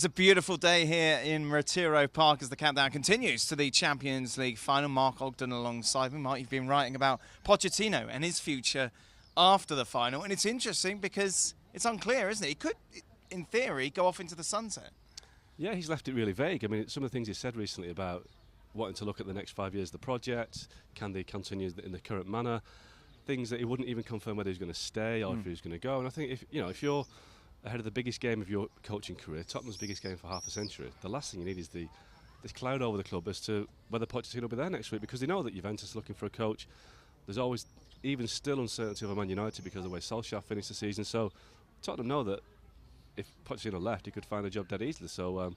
It's a beautiful day here in Retiro Park as the countdown continues to the Champions League final. Mark Ogden alongside me. Mark, you've been writing about Pochettino and his future after the final. And it's interesting because it's unclear, isn't it? He could, in theory, go off into the sunset. Yeah, he's left it really vague. I mean, some of the things he said recently about wanting to look at the next 5 years of the project, can they continue in the current manner, things that he wouldn't even confirm whether he's going to stay or if he was going to go. And I think if you're ahead of the biggest game of your coaching career, Tottenham's biggest game for half a century, the last thing you need is this cloud over the club as to whether Pochettino will be there next week, because they know that Juventus are looking for a coach. There's always, even still, uncertainty over Man United because of the way Solskjaer finished the season. So Tottenham know that if Pochettino left, he could find a job dead easily. So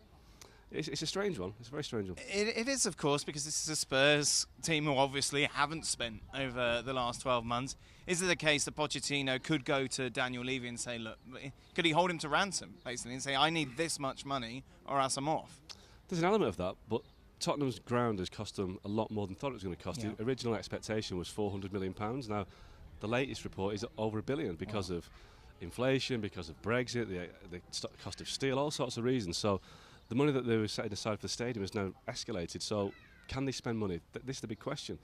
it's a strange one. It's a very strange one. It is, of course, because this is a Spurs team who obviously haven't spent over the last 12 months. Is it the case that Pochettino could go to Daniel Levy and say, look, could he hold him to ransom, basically, and say, I need this much money or else I'm off? There's an element of that, but Tottenham's ground has cost them a lot more than thought it was going to cost. Yeah. The original expectation was £400 million. Now, the latest report is over £1 billion because of inflation, because of Brexit, the cost of steel, all sorts of reasons. So the money that they were setting aside for the stadium has now escalated. So can they spend money? This is the big question.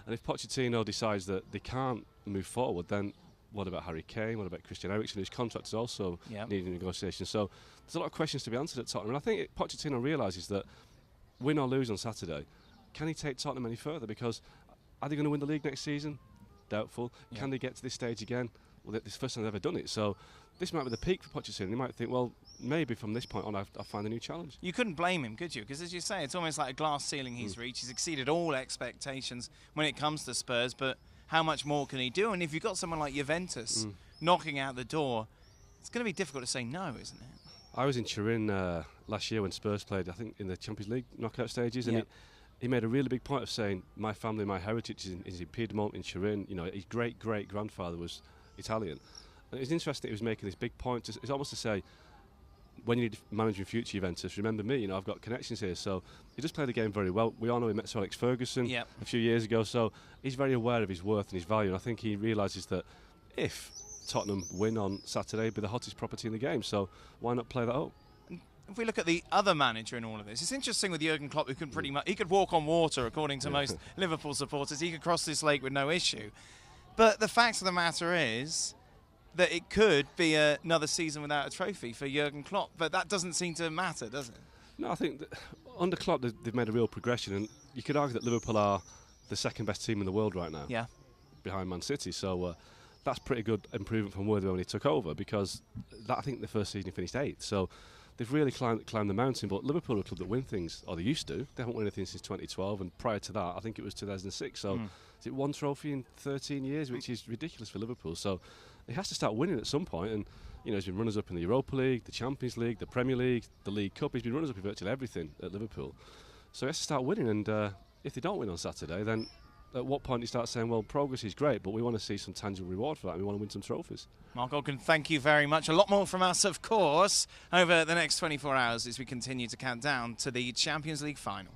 And if Pochettino decides that they can't move forward, then what about Harry Kane? What about Christian Eriksen, whose contract is also needing negotiation? So there's a lot of questions to be answered at Tottenham. And I think Pochettino realises that win or lose on Saturday, can he take Tottenham any further? Because are they going to win the league next season? Doubtful. Yeah. Can they get to this stage again? Well, this is the first time they've ever done it. So this might be the peak for Pochettino. He might think, well, maybe from this point on I'll find a new challenge. You couldn't blame him, could you? Because as you say, it's almost like a glass ceiling he's reached. He's exceeded all expectations when it comes to Spurs, but how much more can he do? And if you've got someone like Juventus knocking out the door, it's going to be difficult to say no, isn't it? I was in Turin last year when Spurs played, I think, in the Champions League knockout stages, and he made a really big point of saying, my family, my heritage is in Piedmont, in Turin. You know, his great-great-grandfather was Italian. And it was interesting that he was making this big point. It's almost to say, when you need to manage your future Juventus, remember me, I've got connections here. So he just played the game very well. We all know he met Sir Alex Ferguson a few years ago, so he's very aware of his worth and his value, and I think he realises that if Tottenham win on Saturday, he'll be the hottest property in the game, so why not play that up? If we look at the other manager in all of this, it's interesting with Jurgen Klopp, who can pretty much, he could walk on water, according to most Liverpool supporters. He could cross this lake with no issue. But the fact of the matter is that it could be another season without a trophy for Jurgen Klopp, but that doesn't seem to matter, does it? No, I think that under Klopp they've made a real progression, and you could argue that Liverpool are the second best team in the world right now, behind Man City. So that's pretty good improvement from where they were when he took over, because I think the first season he finished 8th. So they've really climbed the mountain. But Liverpool are a club that win things, or they used to. They haven't won anything since 2012, and prior to that, I think it was 2006. So is it one trophy in 13 years, which is ridiculous for Liverpool. So he has to start winning at some point, and he's been runners-up in the Europa League, the Champions League, the Premier League, the League Cup. He's been runners-up in virtually everything at Liverpool. So he has to start winning, and if they don't win on Saturday, then at what point do you start saying, well, progress is great, but we want to see some tangible reward for that, and we want to win some trophies. Mark Ogden, thank you very much. A lot more from us, of course, over the next 24 hours as we continue to count down to the Champions League final.